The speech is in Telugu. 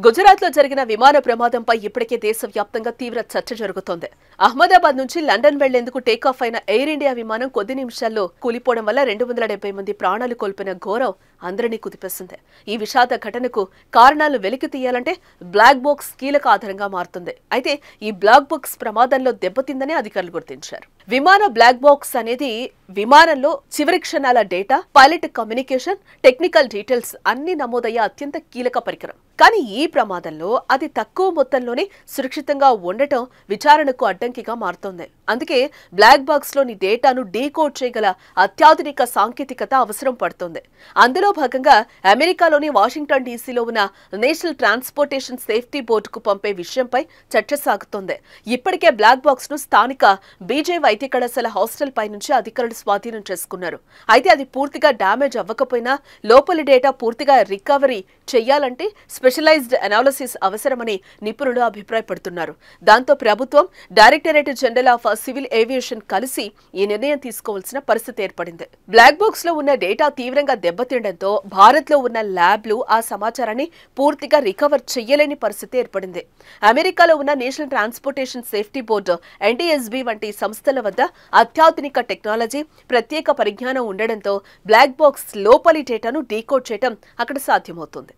గుజరాత్లో జరిగిన విమాన ప్రమాదంపై ఇప్పటికే దేశవ్యాప్తంగా తీవ్ర చర్చ జరుగుతోంది. అహ్మదాబాద్ నుంచి లండన్ వెళ్లేందుకు టేకాఫ్ అయిన ఎయిర్ ఇండియా విమానం కొద్ది నిమిషాల్లో కూలిపోవడం వల్ల 270 మంది ప్రాణాలు కోల్పోయిన ఘోరం అందరినీ కుదిపేసింది. ఈ విషాద ఘటనకు కారణాలు వెలికి తీయాలంటే బ్లాక్ బాక్స్ కీలక ఆధారంగా మారుతుంది. అయితే ఈ బ్లాక్ బాక్స్ ప్రమాదంలో దెబ్బతిందని అధికారులు గుర్తించారు. విమాన బ్లాక్ బాక్స్ అనేది విమానంలో చివరి క్షణాల data, pilot communication, technical details అన్ని నమోదయ్యే అత్యంత కీలక పరికరం. కానీ ఈ ప్రమాదంలో అది తక్కువ మొత్తంలోనే సురక్షితంగా ఉండటం విచారణకు అడ్డంకిగా మారుతోంది. అందుకే బ్లాక్ బాక్స్ లోని డేటాను డీకోడ్ చేయగల అత్యాధునిక సాంకేతికత అవసరం పడుతోంది. అందులో భాగంగా అమెరికాలోని వాషింగ్టన్ డీసీలో ఉన్న నేషనల్ ట్రాన్స్పోర్టేషన్ సేఫ్టీ బోర్డుకు పంపే విషయంపై చర్చ సాగుతోంది. ఇప్పటికే బ్లాక్ బాక్స్ ను స్థానిక బీజే వైద్య కళాశాల హాస్టల్ పై నుంచి అధికారులు స్వాధీనం చేసుకున్నారు. అయితే అది పూర్తిగా డ్యామేజ్ అవ్వకపోయినా లోపలి డేటా పూర్తిగా రికవరీ చేయాలంటే స్పెషలైజ్డ్ అనాలిసిస్ అవసరమని నిపుణులు అభిప్రాయపడుతున్నారు. దాంతో ప్రభుత్వం, directorate general of civil aviation కలిసి ఈ నిర్ణయం తీసుకోవాల్సిన పరిస్థితి ఏర్పడింది. బ్లాక్ బాక్స్ లో ఉన్న డేటా తీవ్రంగా దెబ్బతిండడంతో భారత్ లో ఉన్న ల్యాబ్లు ఆ సమాచారాన్ని పూర్తిగా రికవర్ చేయలేని పరిస్థితి ఏర్పడింది. అమెరికాలో ఉన్న national transportation safety board NTSB వంటి సంస్థల వద్ద అత్యాధునిక టెక్నాలజీ, ప్రత్యేక పరిజ్ఞానం ఉండడంతో బ్లాక్ బాక్స్ లోపలి డేటాను డీకోడ్ చేయడం అక్కడ సాధ్యమవుతుంది.